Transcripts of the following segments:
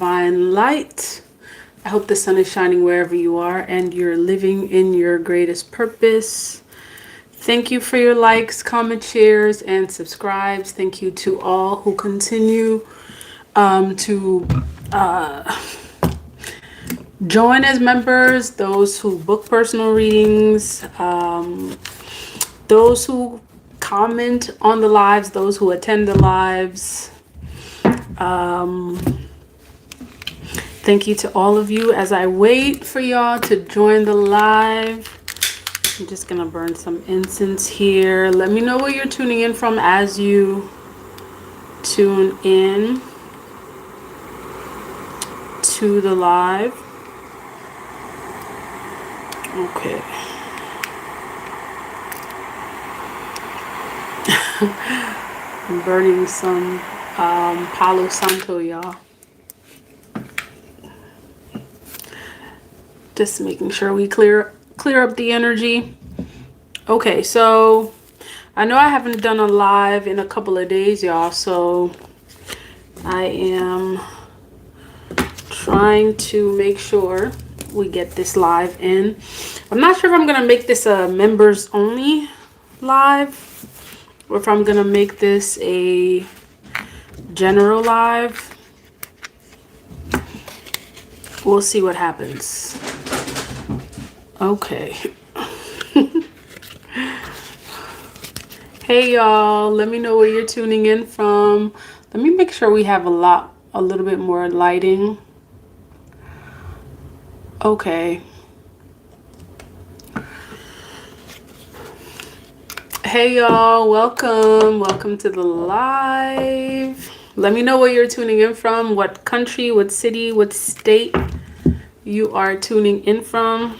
divine light. I hope the sun is shining wherever you are and you're living in your greatest purpose. Thank you for your likes, comments, shares, and subscribes. Thank you to all who continue to join as members, those who book personal readings, those who comment on the lives, those who attend the lives. Thank you to all of you. As I wait for y'all to join the live, I'm just gonna burn some incense here. Let me know where you're tuning in from as you tune in to the live. Okay. I'm burning some Palo Santo, y'all. Just making sure we clear up the energy. Okay, so I know I haven't done a live in a couple of days, y'all, so I am trying to make sure we get this live in. I'm not sure if I'm gonna make this a members only live or if I'm gonna make this a general live. We'll see what happens. Okay. Hey y'all, let me know where you're tuning in from. Let me make sure we have a little bit more lighting. Okay. Hey y'all, welcome to the live. Let me know where you're tuning in from, what country, what city, what state you are tuning in from.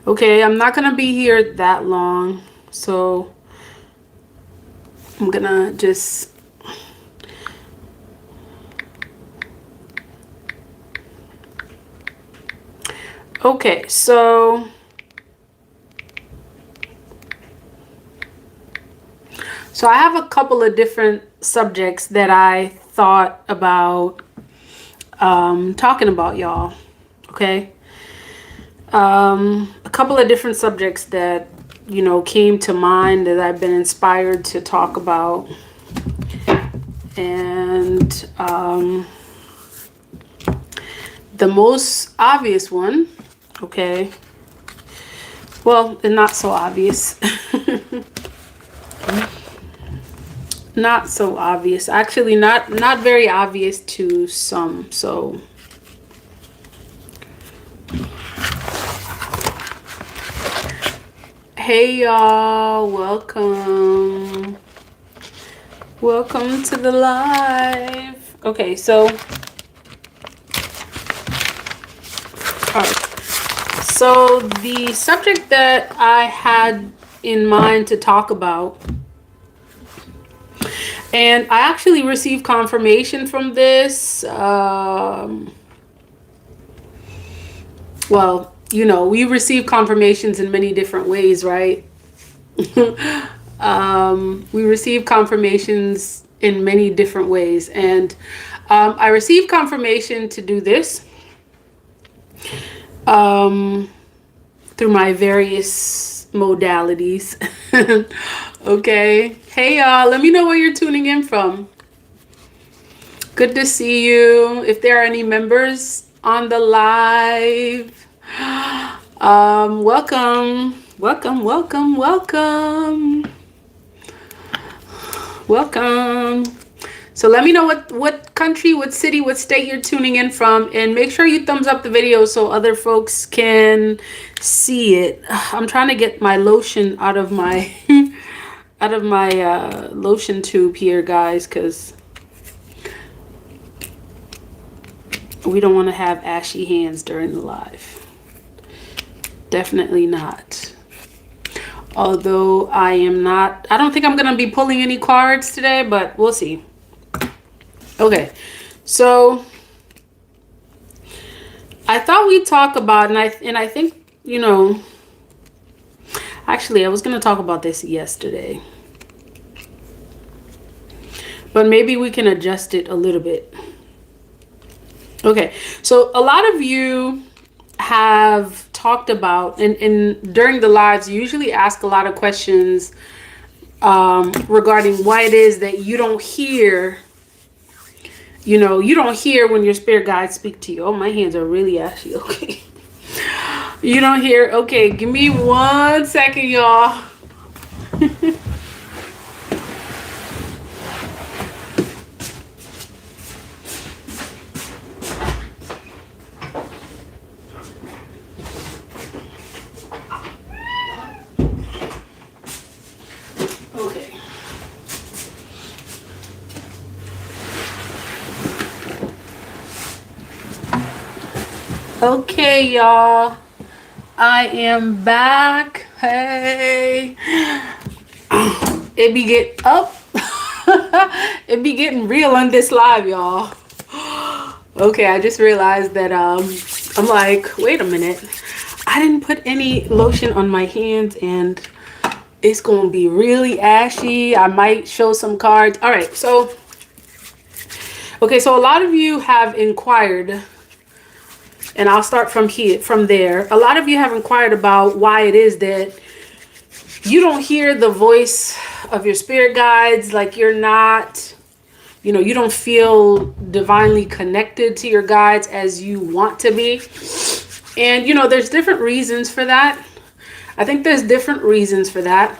Okay, I'm not gonna be here that long, so I'm gonna just okay, so I have a couple of different subjects that I thought about talking about, y'all. Okay. A couple of different subjects that, you know, came to mind that I've been inspired to talk about. And the most obvious one, okay, well, not so obvious. Not so obvious. Actually, not very obvious to some, so hey y'all, welcome to the live. Okay, so all right, so the subject that I had in mind to talk about, and I actually received confirmation from this, well, you know, we receive confirmations in many different ways, right? We receive confirmations in many different ways. And I received confirmation to do this through my various modalities. Okay. Hey, y'all. Let me know where you're tuning in from. Good to see you. If there are any members on the live, welcome. So let me know what country, what city, what state you're tuning in from, and make sure you thumbs up the video so other folks can see it. I'm trying to get my lotion out of my lotion tube here, guys, because we don't want to have ashy hands during the live. Definitely not. Although I don't think I'm going to be pulling any cards today, but we'll see. Okay. So I thought we'd talk about, and I think, you know, actually I was going to talk about this yesterday. but maybe we can adjust it a little bit. Okay, so a lot of you have talked about, and during the lives, you usually ask a lot of questions regarding why it is that you don't hear, you don't hear when your spirit guides speak to you. Oh, my hands are really ashy. Okay. You don't hear. Okay, give me 1 second, y'all. Okay. Okay, y'all. I am back. Hey. It be getting up. It be getting real on this live, y'all. Okay, I just realized that I'm like, wait a minute. I didn't put any lotion on my hands and it's gonna be really ashy. I might show some cards. All right, so a lot of you have inquired, and I'll start from there. A lot of you have inquired about why it is that you don't hear the voice of your spirit guides, like you're not, you don't feel divinely connected to your guides as you want to be. And, there's different reasons for that. I think there's different reasons for that.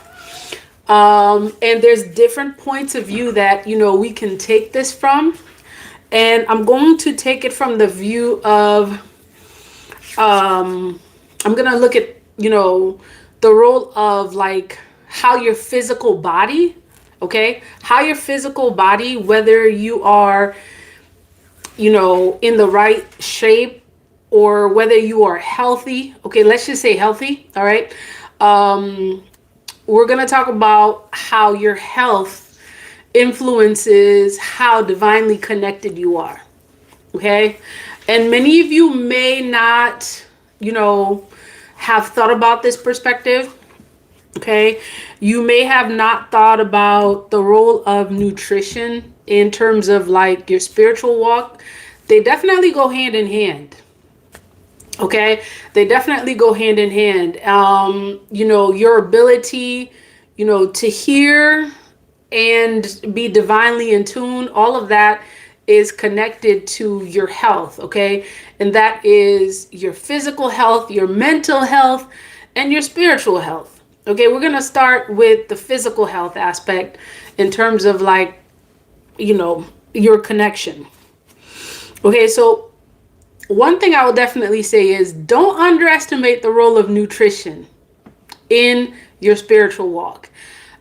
And there's different points of view that, we can take this from. And I'm going to take it from the view of, I'm going to look at, the role of like how your physical body, okay, how your physical body, whether you are, in the right shape or whether you are healthy. Okay, let's just say healthy. All right. We're going to talk about how your health influences how divinely connected you are. Okay. And many of you may not, have thought about this perspective. Okay. You may have not thought about the role of nutrition in terms of like your spiritual walk. They definitely go hand in hand. Okay. They definitely go hand in hand. Your ability, to hear and be divinely in tune, all of that is connected to your health, okay? And that is your physical health, your mental health, and your spiritual health. Okay, we're going to start with the physical health aspect in terms of like, your connection. Okay, so one thing I will definitely say is don't underestimate the role of nutrition in your spiritual walk.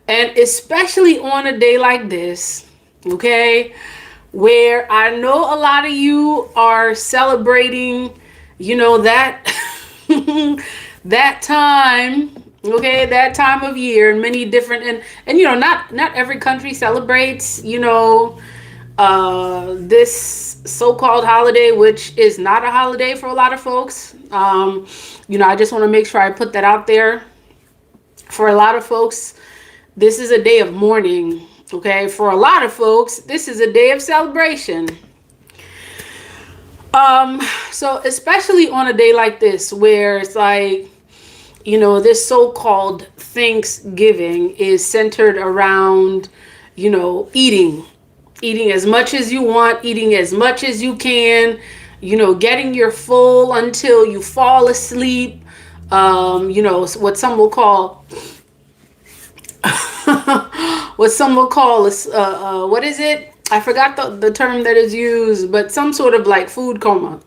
And especially on a day like this, okay, where I know a lot of you are celebrating, that that time, okay, that time of year, and many different, and not every country celebrates, this so-called holiday, which is not a holiday for a lot of folks. I just want to make sure I put that out there. For a lot of folks, this is a day of mourning. Okay, for a lot of folks, this is a day of celebration. So especially on a day like this, where it's like, this so-called Thanksgiving is centered around, eating as much as you want, eating as much as you can, getting your full until you fall asleep. What some will call what is it? I forgot the term that is used, but some sort of like food coma.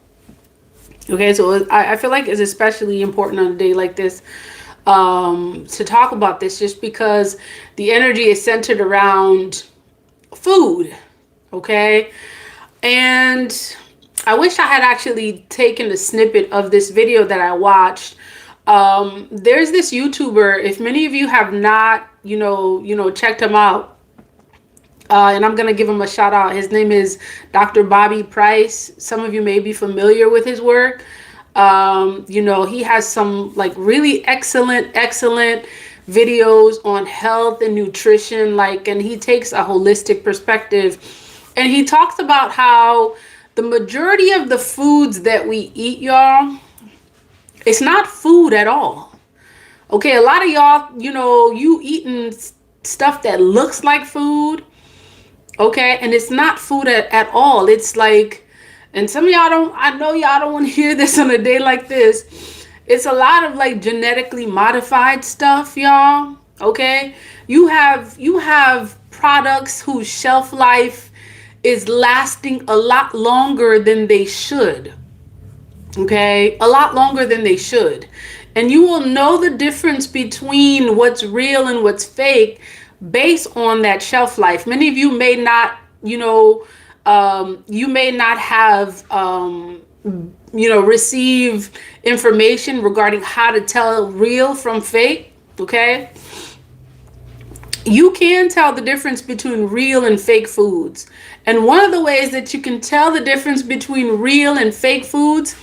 Okay, so I feel like it's especially important on a day like this to talk about this, just because the energy is centered around food. Okay, and I wish I had actually taken a snippet of this video that I watched. There's this YouTuber, if many of you have not, checked him out, and I'm going to give him a shout out. His name is Dr. Bobby Price. Some of you may be familiar with his work. He has some like really excellent videos on health and nutrition, like, and he takes a holistic perspective, and he talks about how the majority of the foods that we eat, y'all, it's not food at all. Okay, a lot of y'all, you eating stuff that looks like food, okay, and it's not food at all. It's like, and some of y'all don't, I know y'all don't want to hear this on a day like this. It's a lot of like genetically modified stuff, y'all. Okay, you have products whose shelf life is lasting a lot longer than they should. Okay, a lot longer than they should. And you will know the difference between what's real and what's fake based on that shelf life. Many of you may not, you may not have, receive information regarding how to tell real from fake. Okay, you can tell the difference between real and fake foods. And one of the ways that you can tell the difference between real and fake foods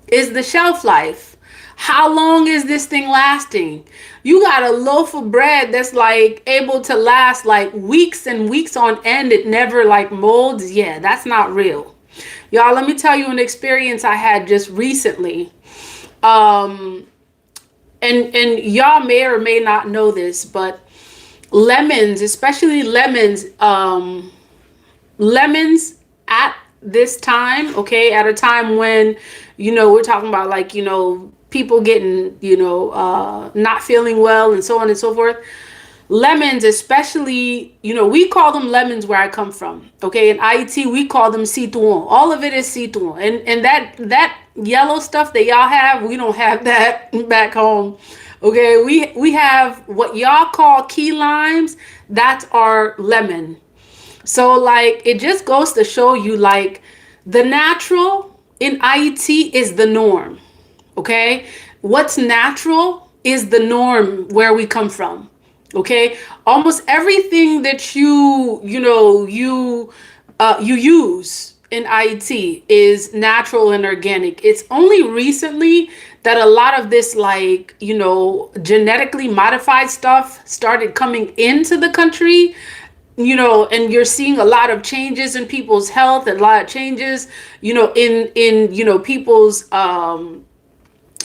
is the shelf life. How long is this thing lasting? You got a loaf of bread that's like able to last like weeks and weeks on end. It never like molds. Yeah, that's not real. Y'all, let me tell you an experience I had just recently. And y'all may or may not know this, but lemons, especially lemons at this time, okay, at a time when, we're talking about like, people getting, not feeling well and so on and so forth. Lemons, especially, we call them lemons where I come from. Okay, in IT we call them citron. All of it is citron, and that yellow stuff that y'all have, we don't have that back home. Okay, we have what y'all call key limes. That's our lemon. So like, it just goes to show you, like, the natural in IT is the norm. Okay, what's natural is the norm where we come from. Okay, almost everything that you use in IT is natural and organic. It's only recently that a lot of this, like, genetically modified stuff started coming into the country, and you're seeing a lot of changes in people's health, and a lot of changes, in people's,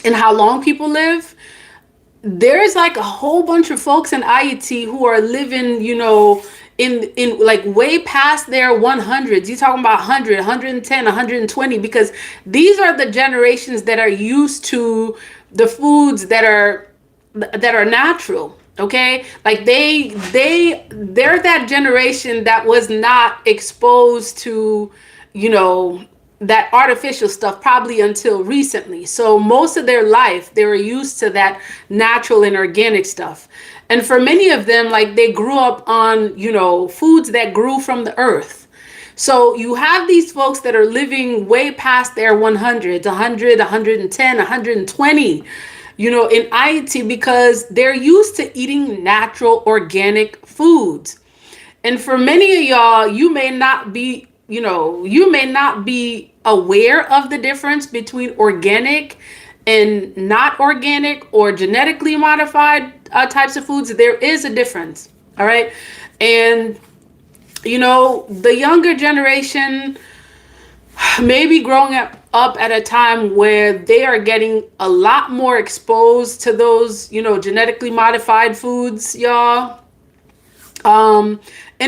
in how long people live. There's like a whole bunch of folks in IET who are living, in like way past their 100s. You're talking about 100, 110, 120, because these are the generations that are used to the foods that are natural. Okay, like they're that generation that was not exposed to, that artificial stuff probably until recently. So most of their life, they were used to that natural and organic stuff. And for many of them, like, they grew up on, foods that grew from the earth. So you have these folks that are living way past their 100, 100, 110, 120, in IET, because they're used to eating natural, organic foods. And for many of y'all, you may not be aware of the difference between organic and not organic or genetically modified types of foods. There is a difference. All right. And, the younger generation may be growing up at a time where they are getting a lot more exposed to those, genetically modified foods, y'all. And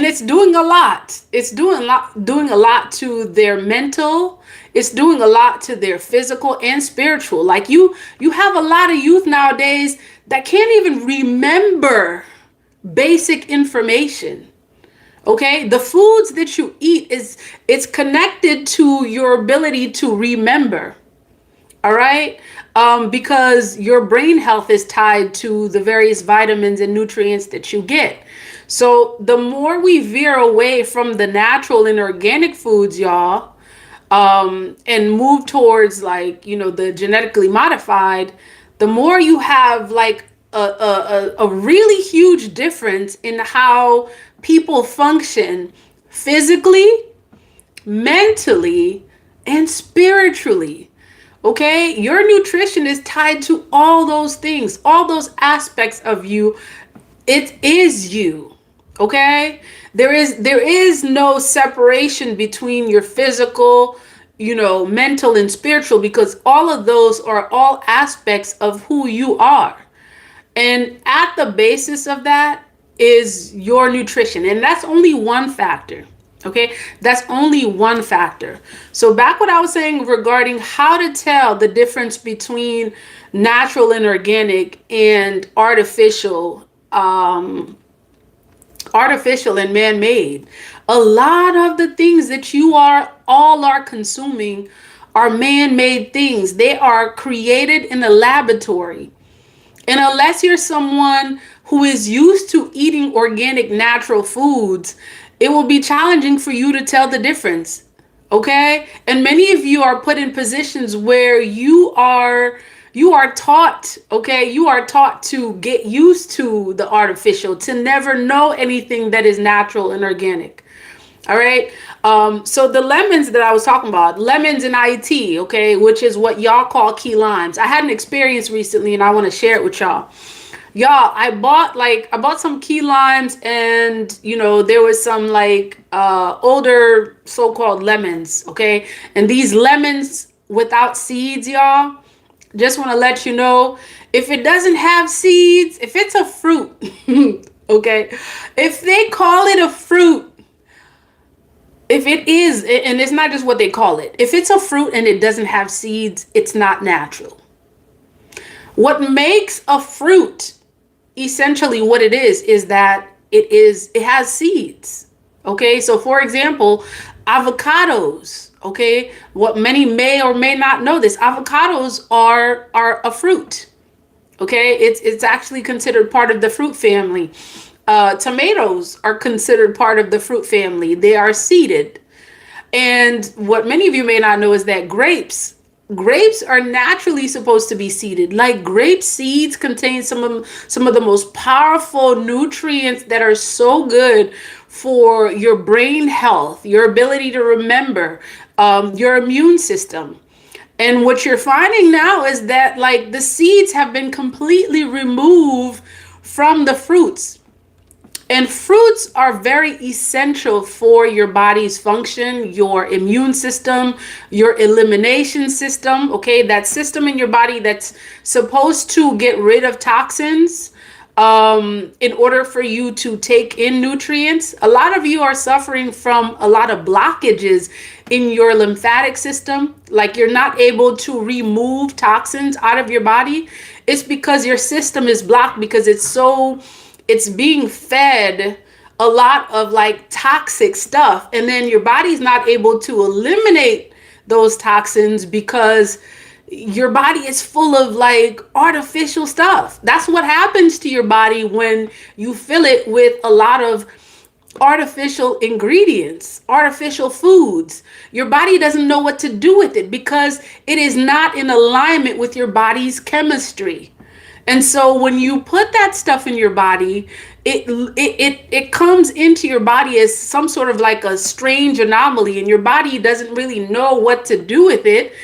it's doing a lot. It's doing a lot to their mental. It's doing a lot to their physical and spiritual. Like, you have a lot of youth nowadays that can't even remember basic information. Okay, the foods that you eat it's connected to your ability to remember. All right, because your brain health is tied to the various vitamins and nutrients that you get. So the more we veer away from the natural and organic foods, y'all, and move towards, like, the genetically modified, the more you have like a really huge difference in how people function physically, mentally, and spiritually. Okay, your nutrition is tied to all those things, all those aspects of you, It is you. Okay? There is no separation between your physical, mental and spiritual, because all of those are all aspects of who you are. And at the basis of that is your nutrition. And that's only one factor. Okay, that's only one factor. So back what I was saying regarding how to tell the difference between natural and organic and artificial and man-made. A lot of the things that you are consuming are man-made things. They are created in a laboratory. And unless you're someone who is used to eating organic, natural foods, it will be challenging for you to tell the difference. Okay? And many of you are put in positions where you are taught, okay? You are taught to get used to the artificial, to never know anything that is natural and organic. All right. So the lemons that I was talking about, lemons in IT, okay, which is what y'all call key limes. I had an experience recently and I want to share it with y'all. Y'all, I bought some key limes, and there was some like older so-called lemons, okay? And these lemons without seeds, y'all, just want to let you know, if it doesn't have seeds, if it's a fruit, okay, if they call it a fruit, if it is, and it's not just what they call it, if it's a fruit and it doesn't have seeds, it's not natural. What makes a fruit, essentially what it is that it has seeds. Okay, so for example, avocados. Okay, what many may or may not know, this avocados are a fruit. Okay, it's actually considered part of the fruit family. Tomatoes are considered part of the fruit family. They are seeded. And what many of you may not know is that grapes are naturally supposed to be seeded. Like, grape seeds contain some of the most powerful nutrients that are so good for your brain health, your ability to remember, your immune system. And what you're finding now is that, like, the seeds have been completely removed from the fruits. And fruits are very essential for your body's function, your immune system, your elimination system, okay? That system in your body that's supposed to get rid of toxins in order for you to take in nutrients. A lot of you are suffering from a lot of blockages in your lymphatic system, like you're not able to remove toxins out of your body. It's because your system is blocked, because it's being fed a lot of like toxic stuff, and then your body's not able to eliminate those toxins because your body is full of like artificial stuff. That's what happens to your body when you fill it with a lot of artificial ingredients, artificial foods. Your body doesn't know what to do with it because it is not in alignment with your body's chemistry. And so when you put that stuff in your body, it comes into your body as some sort of like a strange anomaly, and your body doesn't really know what to do with it,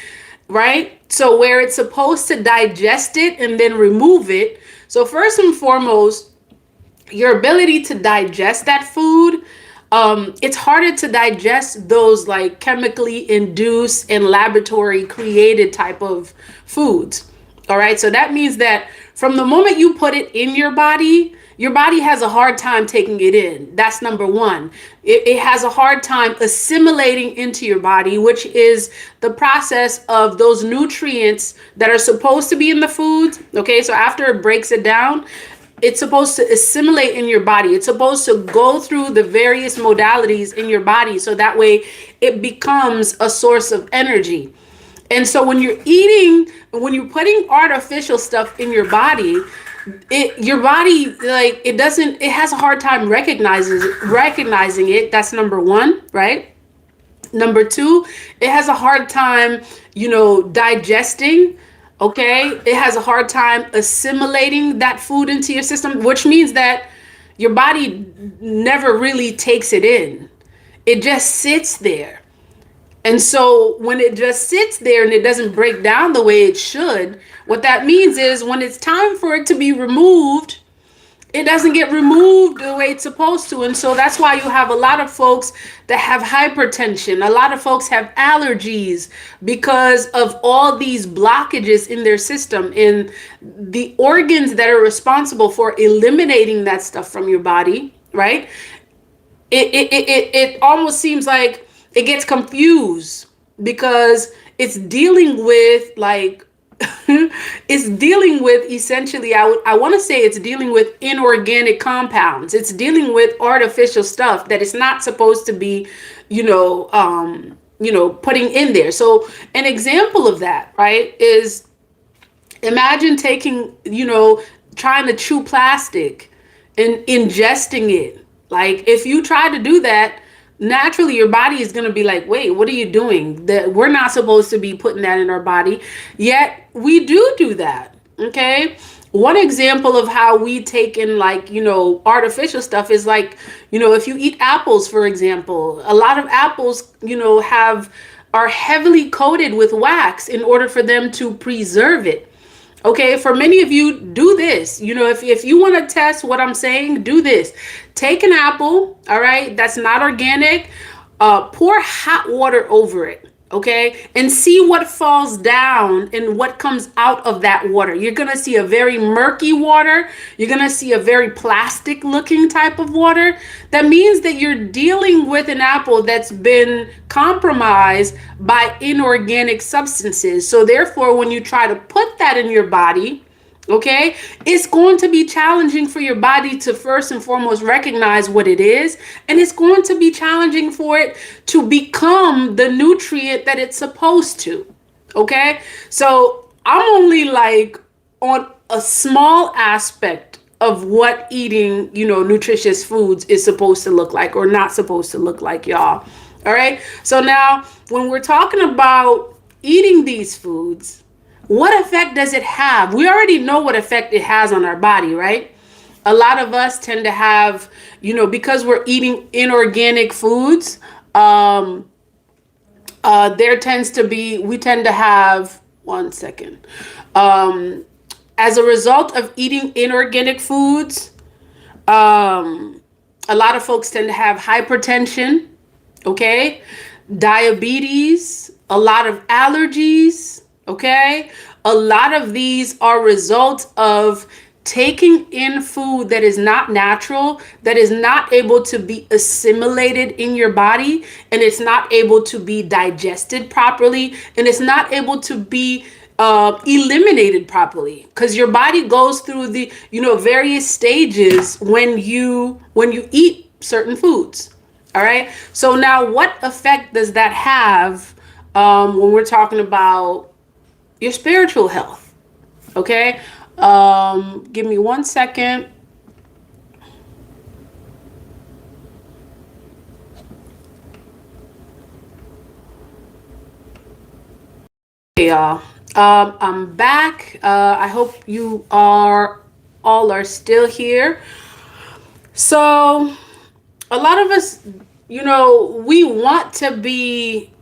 right? So where it's supposed to digest it and then remove it. So first and foremost, your ability to digest that food, it's harder to digest those like chemically induced and laboratory created type of foods. All right. So that means that from the moment you put it in your body has a hard time taking it in. That's number one. It has a hard time assimilating into your body, which is the process of those nutrients that are supposed to be in the foods. Okay. So after it breaks it down, it's supposed to assimilate in your body. It's supposed to go through the various modalities in your body, so that way it becomes a source of energy. And so when you're putting artificial stuff in your body, your body, like, it has a hard time recognizing it. That's number one, right? Number two, it has a hard time, digesting. Okay, it has a hard time assimilating that food into your system, which means that your body never really takes it in. It just sits there. And so when it just sits there and it doesn't break down the way it should, what that means is when it's time for it to be removed, it doesn't get removed the way it's supposed to. And so that's why you have a lot of folks that have hypertension. A lot of folks have allergies because of all these blockages in their system. And the organs that are responsible for eliminating that stuff from your body, right? It almost seems like it gets confused because it's dealing with like it's dealing with essentially I want to say it's dealing with inorganic compounds. It's dealing with artificial stuff that it's not supposed to be, putting in there. So an example of that, right, is imagine taking, trying to chew plastic and ingesting it. Like if you try to do that, naturally your body is going to be like, wait, what are you doing? That we're not supposed to be putting that in our body. Yet we do that. Okay. One example of how we take in like, artificial stuff is like, if you eat apples, for example, a lot of apples, are heavily coated with wax in order for them to preserve it. Okay, for many of you, do this. If you want to test what I'm saying, do this. Take an apple, all right, that's not organic, pour hot water over it, okay, and see what falls down and what comes out of that water. You're going to see a very murky water. You're going to see a very plastic looking type of water. That means that you're dealing with an apple that's been compromised by inorganic substances. So therefore, when you try to put that in your body, okay, it's going to be challenging for your body to first and foremost recognize what it is. And it's going to be challenging for it to become the nutrient that it's supposed to. Okay, so I'm only like on a small aspect of what eating, nutritious foods is supposed to look like or not supposed to look like, y'all. All right. So now when we're talking about eating these foods, what effect does it have? We already know what effect it has on our body, right? A lot of us tend to have, because we're eating inorganic foods, we tend to have, one second. As a result of eating inorganic foods, a lot of folks tend to have hypertension, okay? Diabetes, a lot of allergies, okay? A lot of these are results of taking in food that is not natural, that is not able to be assimilated in your body, and it's not able to be digested properly, and it's not able to be eliminated properly, because your body goes through the various stages when you eat certain foods. All right. So now, what effect does that have when we're talking about your spiritual health? Okay. Give me 1 second. Hey, y'all. I'm back. I hope you all are still here. So a lot of us, we want to be,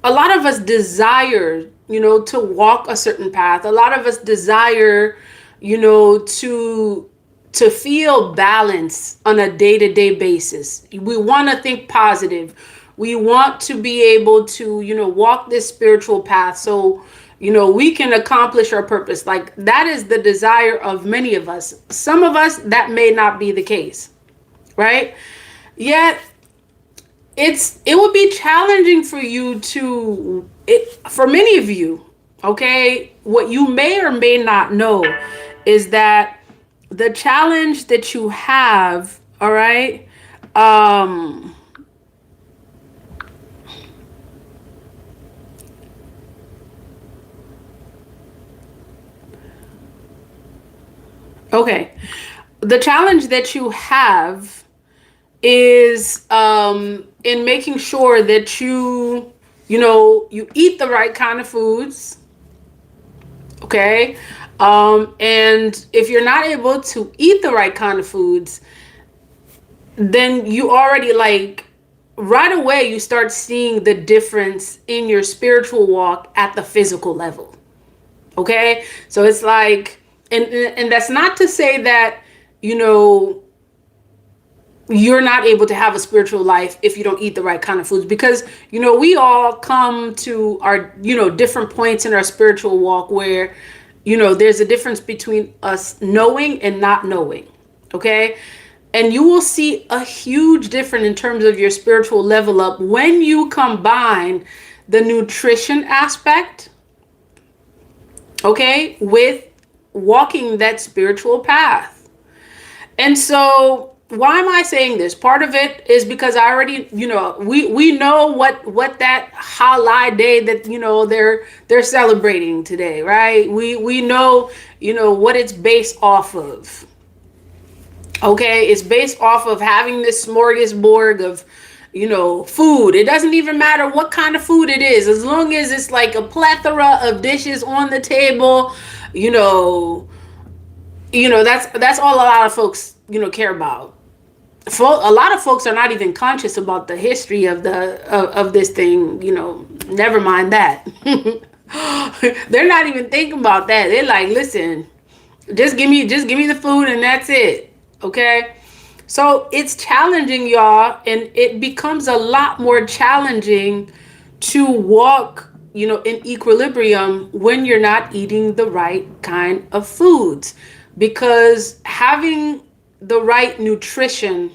a lot of us desire, to walk a certain path. A lot of us desire, to feel balance on a day-to-day basis. We want to think positive. We want to be able to, walk this spiritual path so, we can accomplish our purpose. Like that is the desire of many of us. Some of us, that may not be the case, right? Yet it would be challenging for you for many of you, okay? What you may or may not know is that the challenge that you have, all right, okay, the challenge that you have is in making sure that you eat the right kind of foods, okay? And if you're not able to eat the right kind of foods, then you already like right away you start seeing the difference in your spiritual walk at the physical level. Okay? So it's like, and that's not to say that, you know, you're not able to have a spiritual life if you don't eat the right kind of foods. Because, you know, we all come to our, you know, different points in our spiritual walk where, you know, there's a difference between us knowing and not knowing. Okay. And you will see a huge difference in terms of your spiritual level up when you combine the nutrition aspect, okay, with walking that spiritual path. And so, why am I saying this? Part of it is because I already, you know, we know what that halal day that, you know, they're celebrating today, right? We know, you know, what it's based off of. Okay, it's based off of having this smorgasbord of, you know, food. It doesn't even matter what kind of food it is, as long as it's like a plethora of dishes on the table, you know, that's all a lot of folks, you know, care about. A lot of folks are not even conscious about the history of of this thing, you know, never mind that. They're not even thinking about that. They're like, listen, just give me the food and that's it. Okay? So it's challenging, y'all, and it becomes a lot more challenging to walk, you know, in equilibrium when you're not eating the right kind of foods, because having the right nutrition,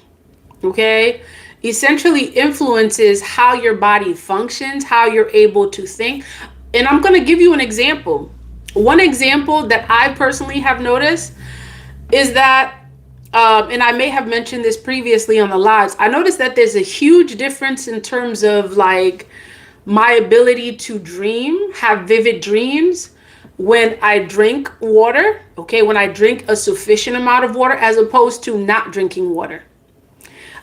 okay, essentially influences how your body functions, how you're able to think. And I'm going to give you an example. One example that I personally have noticed is that, and I may have mentioned this previously on the lives, I noticed that there's a huge difference in terms of like my ability to dream, have vivid dreams when I drink water, okay, when I drink a sufficient amount of water as opposed to not drinking water.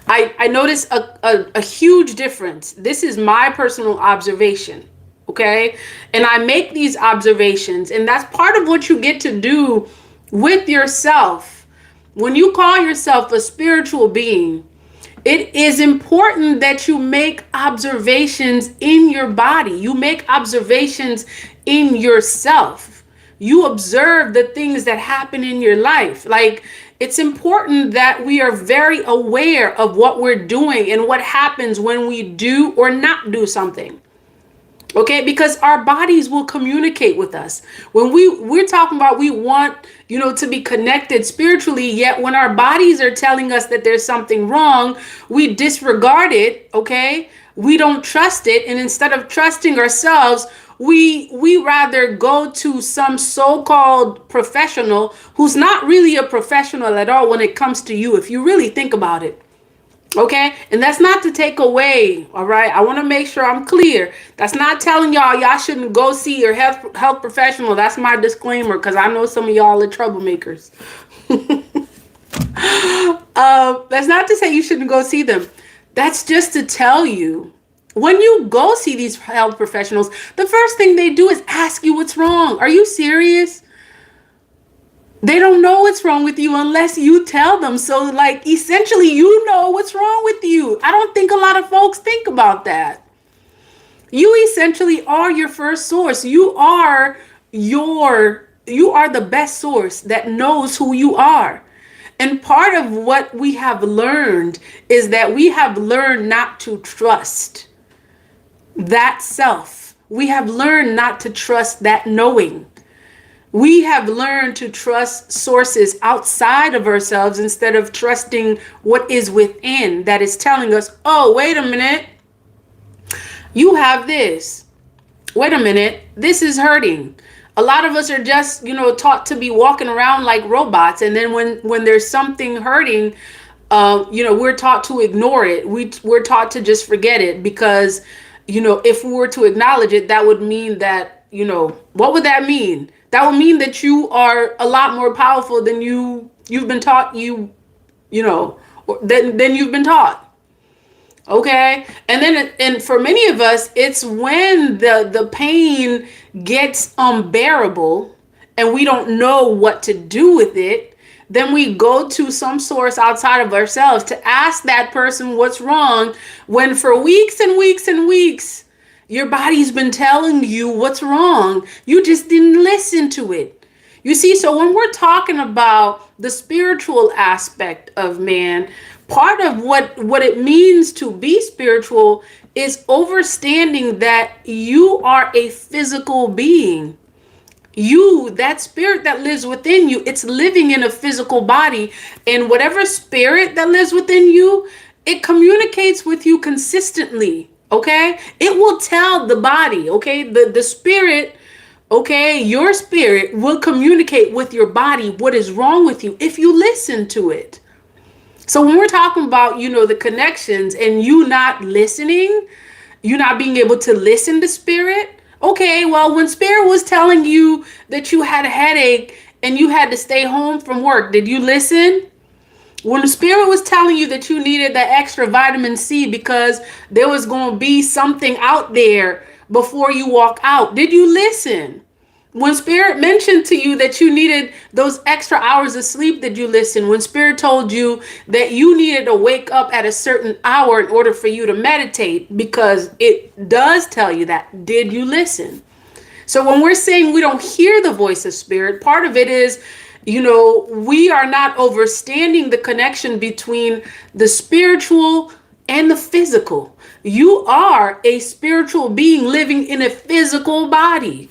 I notice a huge difference. This is my personal observation, okay? And I make these observations, and that's part of what you get to do with yourself. When you call yourself a spiritual being, it is important that you make observations in your body. You make observations in yourself. You observe the things that happen in your life. Like, it's important that we are very aware of what we're doing and what happens when we do or not do something. Okay, because our bodies will communicate with us. When we're talking about, we want, you know, to be connected spiritually, yet when our bodies are telling us that there's something wrong, we disregard it, okay? We don't trust it, and instead of trusting ourselves, we rather go to some so-called professional who's not really a professional at all when it comes to you, if you really think about it. Okay, and that's not to take away, all right? I want to make sure I'm clear. That's not telling y'all shouldn't go see your health professional. That's my disclaimer, because I know some of y'all are troublemakers. That's not to say you shouldn't go see them. That's just to tell you, when you go see these health professionals, the first thing they do is ask you what's wrong. Are you serious? They don't know what's wrong with you unless you tell them. So, like, essentially, you know what's wrong with you. I don't think a lot of folks think about that. You essentially are your first source. You are the best source that knows who you are. And part of what we have learned is that we have learned not to trust that self. We have learned not to trust that knowing. We have learned to trust sources outside of ourselves instead of trusting what is within that is telling us, oh, wait a minute, you have this. Wait a minute, this is hurting. A lot of us are just, you know, taught to be walking around like robots. And then when there's something hurting, you know, we're taught to ignore it. We're taught to just forget it because, you know, if we were to acknowledge it, that would mean that, you know, what would that mean? That would mean that you are a lot more powerful than you've been taught than you've been taught. Okay? And for many of us, it's when the pain gets unbearable and we don't know what to do with it, then we go to some source outside of ourselves to ask that person what's wrong, when for weeks and weeks and weeks, your body's been telling you what's wrong. You just didn't listen to it. You see, so when we're talking about the spiritual aspect of man, part of what it means to be spiritual is understanding that you are a physical being. You, that spirit that lives within you, it's living in a physical body. And whatever spirit that lives within you, it communicates with you consistently. Okay? It will tell the body, okay? The spirit, okay, your spirit will communicate with your body what is wrong with you if you listen to it. So when we're talking about, the connections and you not listening, you not being able to listen to spirit. Okay, well, when spirit was telling you that you had a headache and you had to stay home from work, did you listen? When the spirit was telling you that you needed that extra vitamin C because there was going to be something out there before you walk out, did you listen? When spirit mentioned to you that you needed those extra hours of sleep, did you listen? When spirit told you that you needed to wake up at a certain hour in order for you to meditate, because it does tell you that, did you listen? So when we're saying we don't hear the voice of spirit, part of it is, we are not understanding the connection between the spiritual and the physical. You are a spiritual being living in a physical body.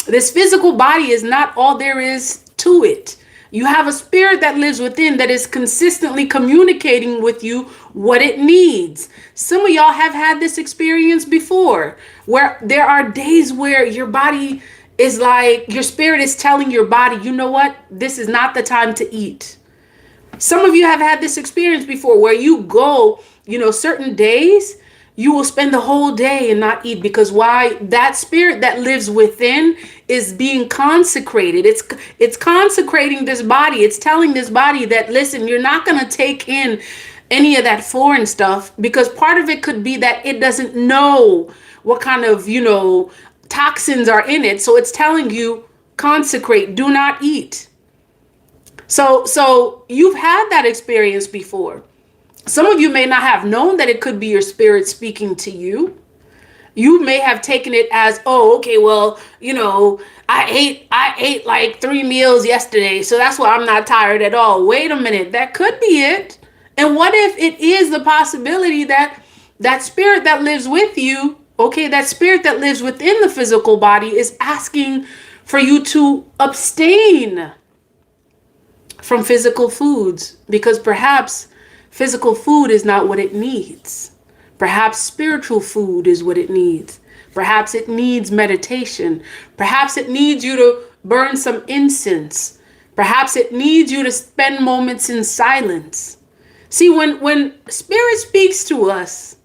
This physical body is not all there is to it. You have a spirit that lives within that is consistently communicating with you what it needs. Some of y'all have had this experience before, where there are days where your body is like, your spirit is telling your body, you know what? This is not the time to eat. Some of you have had this experience before where you go, certain days, you will spend the whole day and not eat, because why? That spirit that lives within is being consecrated. It's consecrating this body. It's telling this body that, listen, you're not going to take in any of that foreign stuff, because part of it could be that it doesn't know what kind of, toxins are in it. So it's telling you, consecrate, do not eat. So you've had that experience before. Some of you may not have known that it could be your spirit speaking to you. You may have taken it as, oh, okay, well, I ate like 3 meals yesterday, so that's why I'm not tired at all. Wait a minute, that could be it. And what if it is the possibility that that spirit that lives with you, okay, that spirit that lives within the physical body is asking for you to abstain from physical foods, because perhaps physical food is not what it needs. Perhaps spiritual food is what it needs. Perhaps it needs meditation. Perhaps it needs you to burn some incense. Perhaps it needs you to spend moments in silence. See, when spirit speaks to us,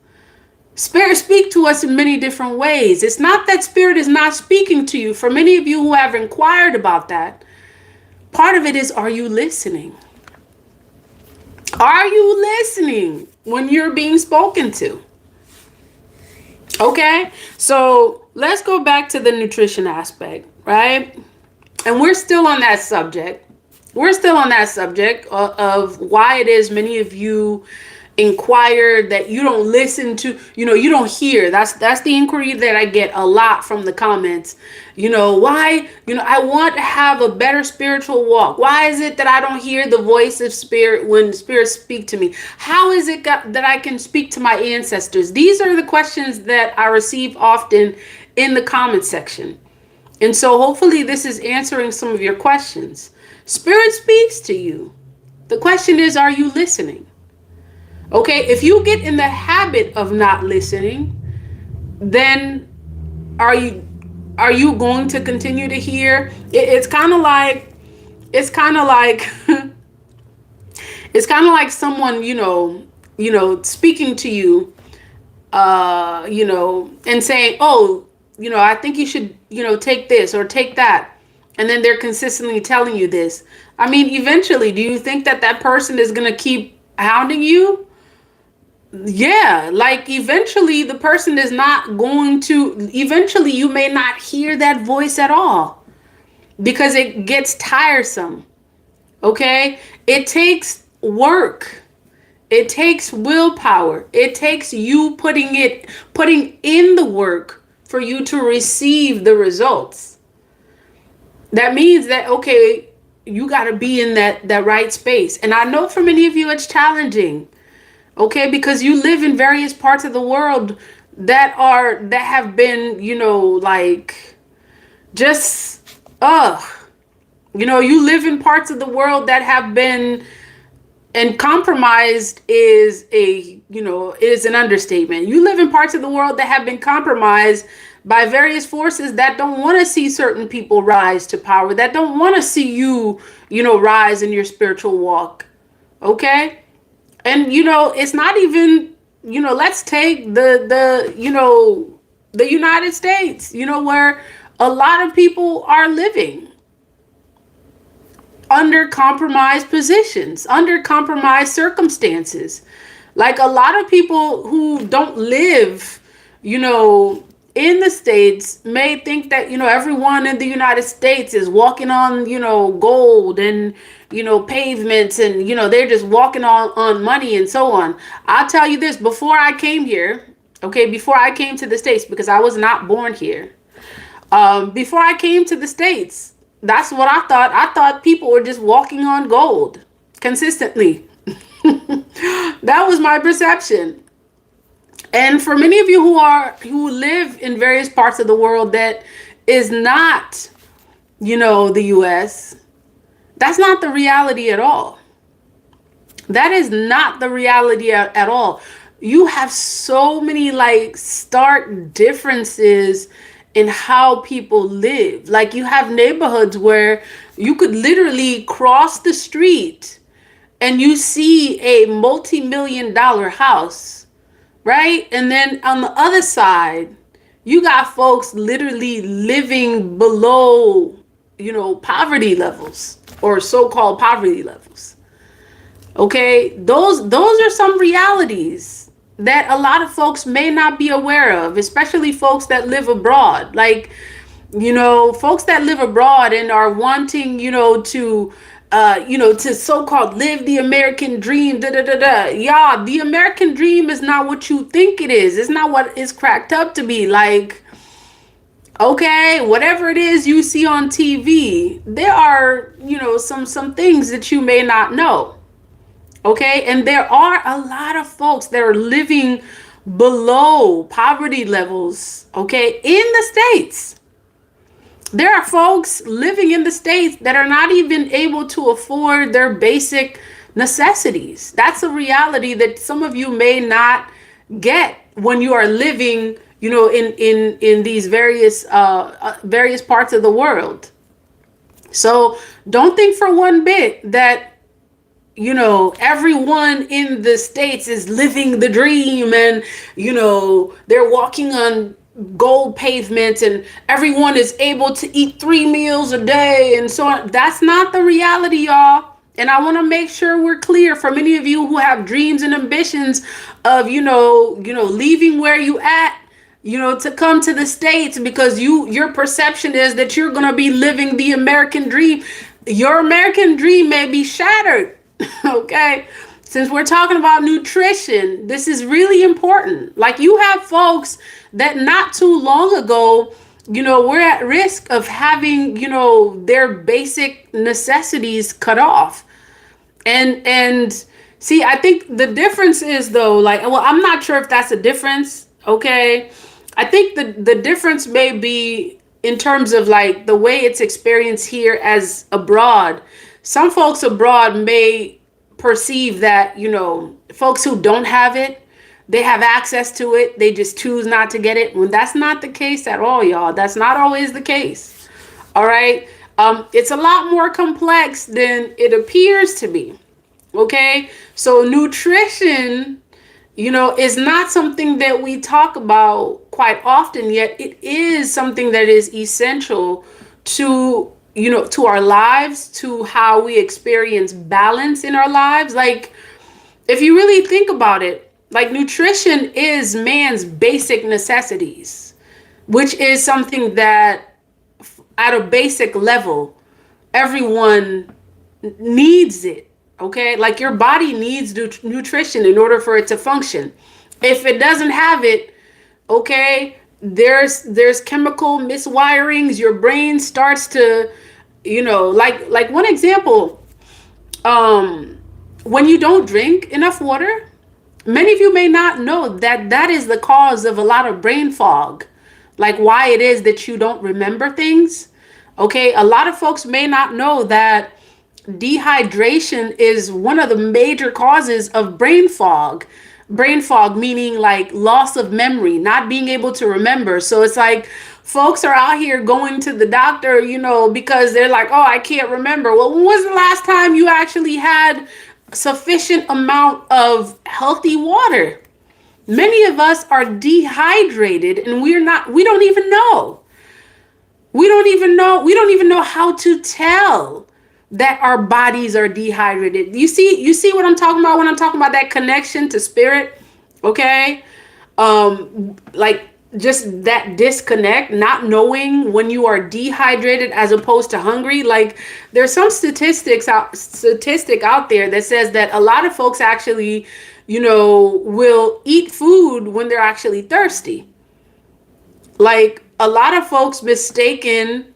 spirit speaks to us in many different ways. It's not that spirit is not speaking to you. For many of you who have inquired about that, part of it is, are you listening? Are you listening when you're being spoken to? Okay, so let's go back to the nutrition aspect, right? And we're still on that subject. We're still on that subject of why it is many of you inquire that you don't listen to, you don't hear. That's the inquiry that I get a lot from the comments. Why, I want to have a better spiritual walk. Why is it that I don't hear the voice of spirit when spirits speak to me? How is it that I can speak to my ancestors? These are the questions that I receive often in the comment section. And so hopefully this is answering some of your questions. Spirit speaks to you. The question is, are you listening? Okay, if you get in the habit of not listening, then are you going to continue to hear? It's kind of like it's kind of like someone speaking to you, and saying, oh, I think you should take this or take that, and then they're consistently telling you this. I mean, eventually, do you think that person is gonna keep hounding you? Yeah, like eventually the person is not going to, eventually you may not hear that voice at all, because it gets tiresome. Okay? It takes work. It takes willpower. It takes you putting in the work for you to receive the results. That means that, okay, you got to be in that right space. And I know for many of you it's challenging, okay, because you live in various parts of the world that have been, like, just you live in parts of the world that have been, and compromised is an understatement. You live in parts of the world that have been compromised by various forces that don't want to see certain people rise to power, that don't want to see you, rise in your spiritual walk. Okay? And it's not even, let's take the United States, where a lot of people are living under compromised positions, under compromised circumstances. Like, a lot of people who don't live, in the States may think that, everyone in the United States is walking on, gold and, pavements, and, they're just walking on money and so on. I'll tell you this, before I came here, okay, before I came to the States, because I was not born here, before I came to the States, that's what I thought. I thought people were just walking on gold consistently. That was my perception. And for many of you who live in various parts of the world that is not, the US, that's not the reality at all. That is not the reality at all. You have so many, like, stark differences in how people live. Like, you have neighborhoods where you could literally cross the street and you see a multi-million-dollar house, right? And then on the other side, you got folks literally living below, poverty levels, or so-called poverty levels. Okay, those are some realities that a lot of folks may not be aware of, especially folks that live abroad. Like, folks that live abroad and are wanting, to so-called live the American dream, da da da da. Yeah, the American dream is not what you think it is. It's not what it's cracked up to be. Like, okay, whatever it is you see on TV, there are, some things that you may not know. Okay, and there are a lot of folks that are living below poverty levels, okay, in the States. There are folks living in the States that are not even able to afford their basic necessities. That's a reality that some of you may not get when you are living, in these various parts of the world. So don't think for one bit that everyone in the States is living the dream and, they're walking on gold pavements and everyone is able to eat 3 meals a day and so on. That's not the reality, y'all. And I want to make sure we're clear for many of you who have dreams and ambitions of, leaving where you at, to come to the States because your perception is that you're going to be living the American dream. Your American dream may be shattered. Okay, since we're talking about nutrition, this is really important. Like, you have folks that not too long ago, we're at risk of having, their basic necessities cut off. And see, I think the difference is, though, like, well, I'm not sure if that's a difference. Okay, I think the difference may be in terms of, like, the way it's experienced here as abroad. Some folks abroad may perceive that, folks who don't have it, they have access to it. They just choose not to get it. When that's not the case at all, y'all. That's not always the case. All right. It's a lot more complex than it appears to be. Okay. So nutrition, is not something that we talk about quite often, yet it is something that is essential to to our lives, to how we experience balance in our lives. Like, if you really think about it, like, nutrition is man's basic necessities, which is something that at a basic level, everyone needs it. Okay. Like, your body needs nutrition in order for it to function. If it doesn't have it, okay, there's chemical miswirings. Your brain starts to like one example, when you don't drink enough water, many of you may not know that that is the cause of a lot of brain fog, like why it is that you don't remember things. Okay, a lot of folks may not know that dehydration is one of the major causes of brain fog. Brain fog meaning like loss of memory, not being able to remember. So it's like folks are out here going to the doctor, because they're like, oh, I can't remember. Well, when was the last time you actually had sufficient amount of healthy water? Many of us are dehydrated and we don't even know. We don't even know how to tell that our bodies are dehydrated. You see what I'm talking about when I'm talking about that connection to spirit? Okay? Like just that disconnect, not knowing when you are dehydrated as opposed to hungry. Like there's some statistic out there that says that a lot of folks actually, will eat food when they're actually thirsty. Like a lot of folks mistaken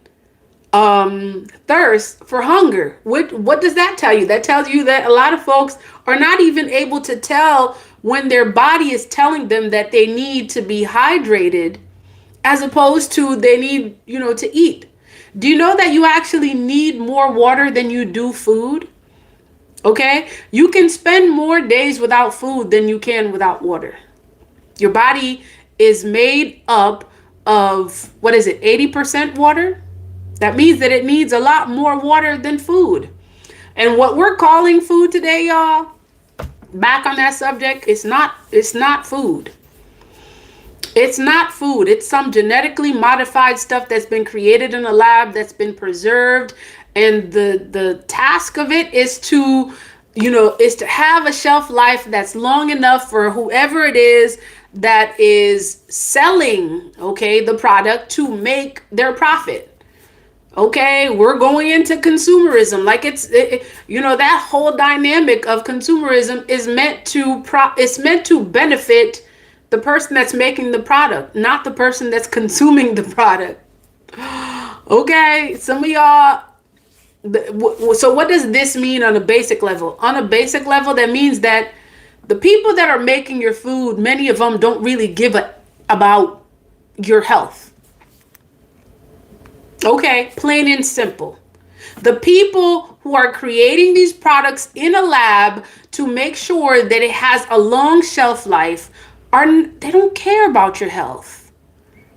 thirst for hunger. What does that tell you? That tells you that a lot of folks are not even able to tell when their body is telling them that they need to be hydrated as opposed to they need, to eat. Do you know that you actually need more water than you do food? Okay? You can spend more days without food than you can without water. Your body is made up of, what is it, 80% water? That means that it needs a lot more water than food. And what we're calling food today, y'all, back on that subject, it's not food. It's not food. It's some genetically modified stuff that's been created in a lab, that's been preserved. And the task of it is to, is to have a shelf life that's long enough for whoever it is that is selling, okay, the product to make their profit. Okay, we're going into consumerism. Like that whole dynamic of consumerism is it's meant to benefit the person that's making the product, not the person that's consuming the product. Okay, some of y'all. So what does this mean on a basic level? On a basic level, that means that the people that are making your food, many of them don't really give about your health. Okay, plain and simple. The people who are creating these products in a lab to make sure that it has a long shelf life they don't care about your health.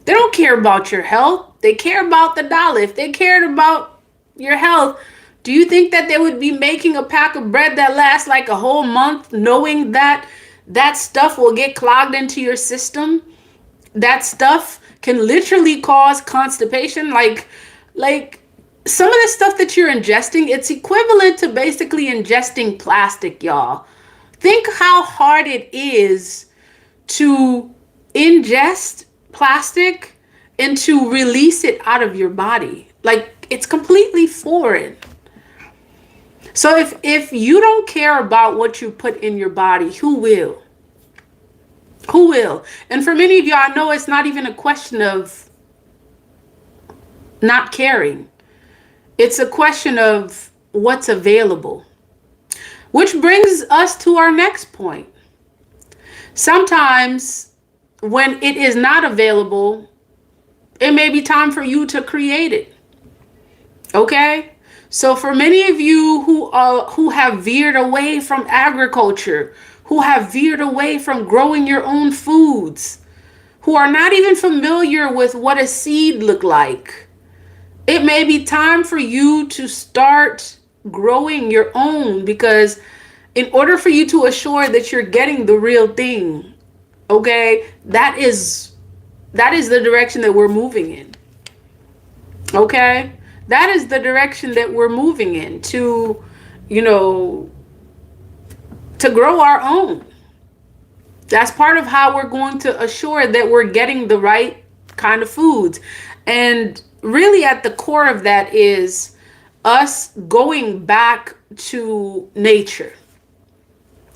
They don't care about your health. They care about the dollar. If they cared about your health, do you think that they would be making a pack of bread that lasts like a whole month, knowing that that stuff will get clogged into your system? That stuff can literally cause constipation. Like some of the stuff that you're ingesting, it's equivalent to basically ingesting plastic, y'all. Think how hard it is to ingest plastic and to release it out of your body. Like it's completely foreign. So if you don't care about what you put in your body, who will? Who will? And for many of you, I know it's not even a question of not caring. It's a question of what's available. Which brings us to our next point. Sometimes when it is not available, it may be time for you to create it. Okay? So for many of you who have veered away from agriculture, who have veered away from growing your own foods, who are not even familiar with what a seed look like, it may be time for you to start growing your own, because in order for you to assure that you're getting the real thing, okay, that is the direction that we're moving in. Okay? That is the direction that we're moving in, to grow our own. That's part of how we're going to assure that we're getting the right kind of foods. And really at the core of that is us going back to nature,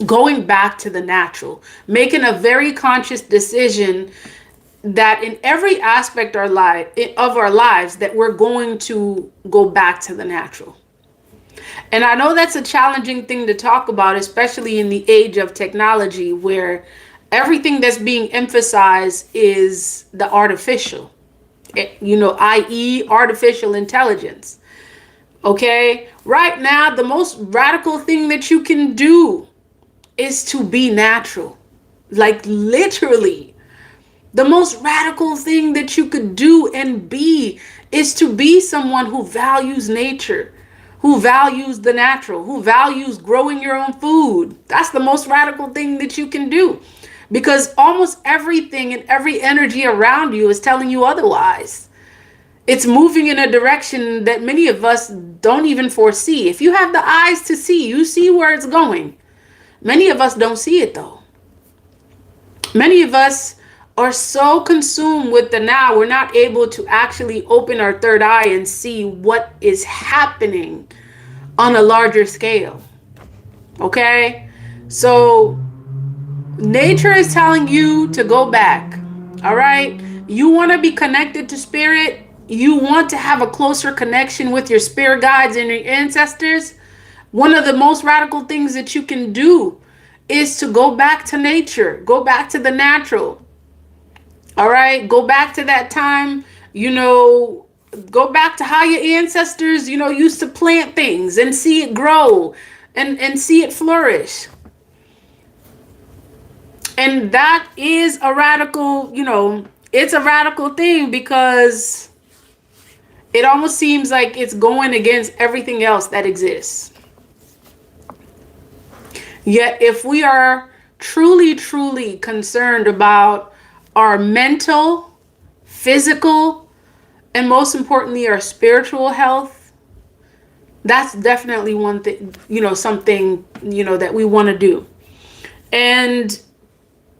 going back to the natural, making a very conscious decision that in every aspect of our lives that we're going to go back to the natural. And I know that's a challenging thing to talk about, especially in the age of technology where everything that's being emphasized is the artificial, i.e. artificial intelligence. Okay? Right now, the most radical thing that you can do is to be natural. Like literally. The most radical thing that you could do and be is to be someone who values nature, who values the natural, who values growing your own food. That's the most radical thing that you can do, because almost everything and every energy around you is telling you otherwise. It's moving in a direction that many of us don't even foresee. If you have the eyes to see, you see where it's going. Many of us don't see it though. Many of us are so consumed with the now, we're not able to actually open our third eye and see what is happening on a larger scale. Okay? So nature is telling you to go back. All right? You want to be connected to spirit. You want to have a closer connection with your spirit guides and your ancestors. One of the most radical things that you can do is to go back to nature. Go back to the natural. All right, go back to that time, go back to how your ancestors, used to plant things and see it grow and see it flourish. And that is a radical, it's a radical thing, because it almost seems like it's going against everything else that exists. Yet if we are truly, truly concerned about our mental, physical, and most importantly, our spiritual health, that's definitely one thing, something, that we want to do. And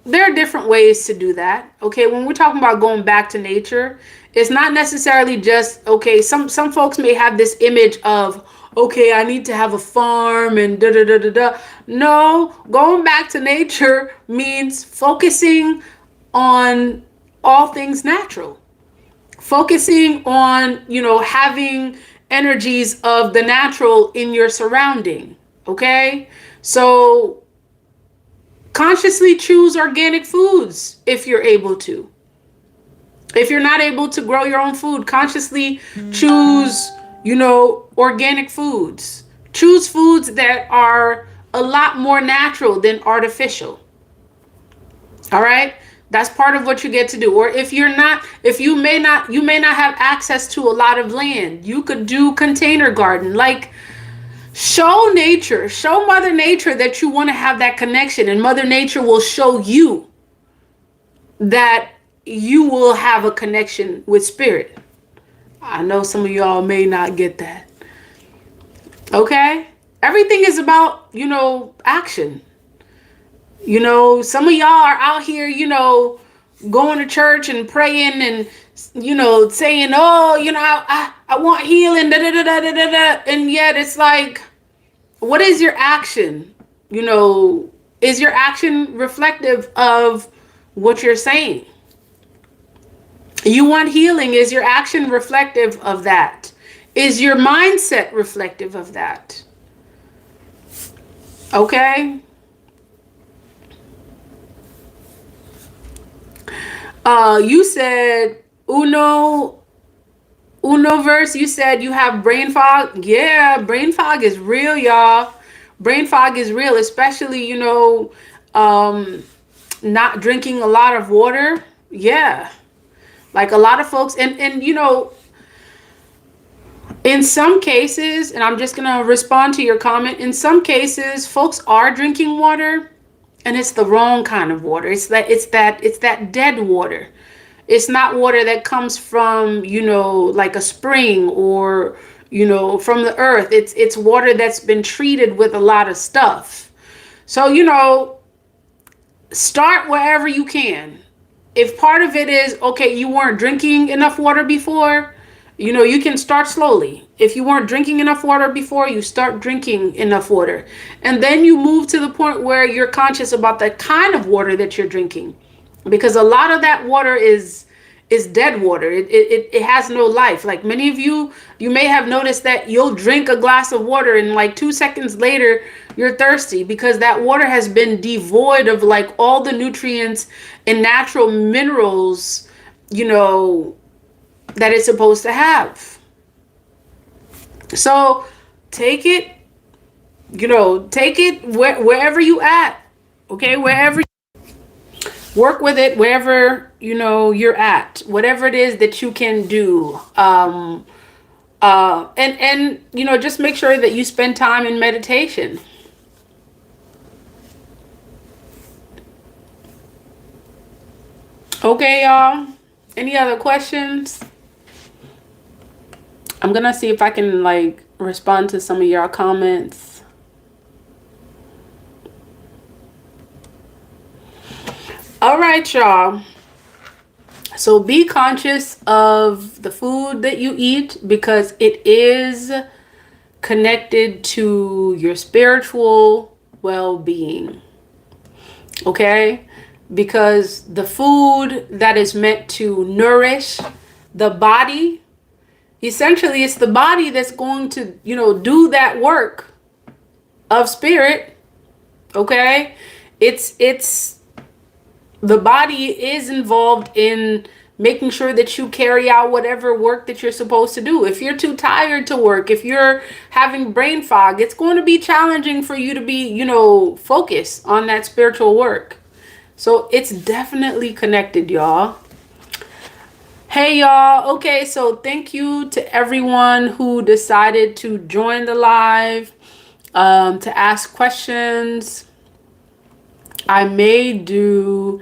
there are different ways to do that. Okay, when we're talking about going back to nature, it's not necessarily just, okay, some folks may have this image of, okay, I need to have a farm and da da da da da. No, going back to nature means focusing on all things natural, focusing on, having energies of the natural in your surrounding. Okay, so consciously choose organic foods if you're able to. If you're not able to grow your own food, consciously choose, organic foods. Choose foods that are a lot more natural than artificial. All right? That's part of what you get to do. Or if you may not have access to a lot of land, you could do container garden. Like, show Mother Nature that you want to have that connection, and Mother Nature will show you that you will have a connection with spirit. I know some of y'all may not get that. Okay? Everything is about, action. Some of y'all are out here, going to church and praying and, saying, oh, I want healing, da, da, da, da, da, da, da. And yet it's like, what is your action? Is your action reflective of what you're saying? You want healing. Is your action reflective of that? Is your mindset reflective of that? Okay? You said Universe, you said you have brain fog. Yeah, brain fog is real, y'all. Brain fog is real, especially, not drinking a lot of water. Yeah. Like a lot of folks, and in some cases, and I'm just going to respond to your comment. In some cases, folks are drinking water, and it's the wrong kind of water. It's that dead water. It's not water that comes from, like a spring or, from the earth. It's water that's been treated with a lot of stuff. So, start wherever you can. If part of it is, okay, you weren't drinking enough water before, you can start slowly. If you weren't drinking enough water before, you start drinking enough water. And then you move to the point where you're conscious about the kind of water that you're drinking. because a lot of that water is dead water. It has no life. Like many of you may have noticed that you'll drink a glass of water and like 2 seconds later you're thirsty, because that water has been devoid of like all the nutrients and natural minerals, you know, that it's supposed to have. So take it, take it wherever you at. Okay, wherever, work with it wherever you're at, whatever it is that you can do. And just make sure that you spend time in meditation. Okay, y'all, any other questions? I'm gonna see if I can like respond to some of your comments. All right, y'all. So be conscious of the food that you eat, because it is connected to your spiritual well-being. Okay? Because the food that is meant to nourish the body, essentially it's the body that's going to, do that work of spirit. Okay? It's the body is involved in making sure that you carry out whatever work that you're supposed to do. If you're too tired to work, if you're having brain fog, it's going to be challenging for you to be, focused on that spiritual work. So it's definitely connected, y'all. Hey, y'all. Okay, so thank you to everyone who decided to join the live, to ask questions. I may do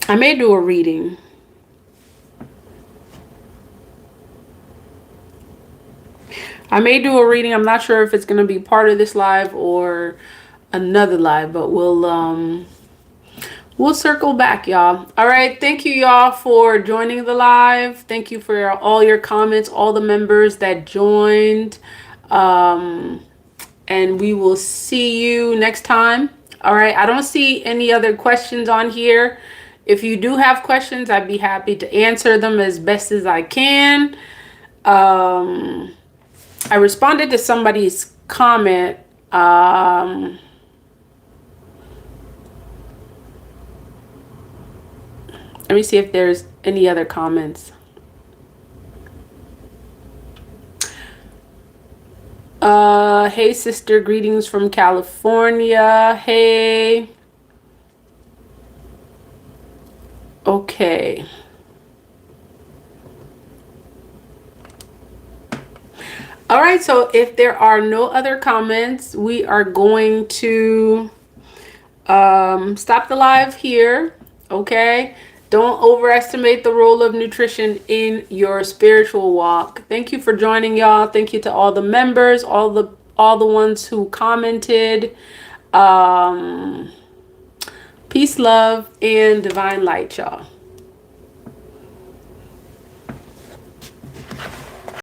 a reading. I'm not sure if it's going to be part of this live or another live, but we'll circle back, y'all. All right, thank you, y'all, for joining the live. Thank you for all your comments, all the members that joined. And we will see you next time. All right, I don't see any other questions on here. If you do have questions, I'd be happy to answer them as best as I can. I responded to somebody's comment. Let me see if there's any other comments. Hey, sister, greetings from California. Hey. Okay. All right, so if there are no other comments, we are going to stop the live here. Okay. Don't overestimate the role of nutrition in your spiritual walk. Thank you for joining, y'all. Thank you to all the members, all the ones who commented. Peace, love, and divine light, y'all.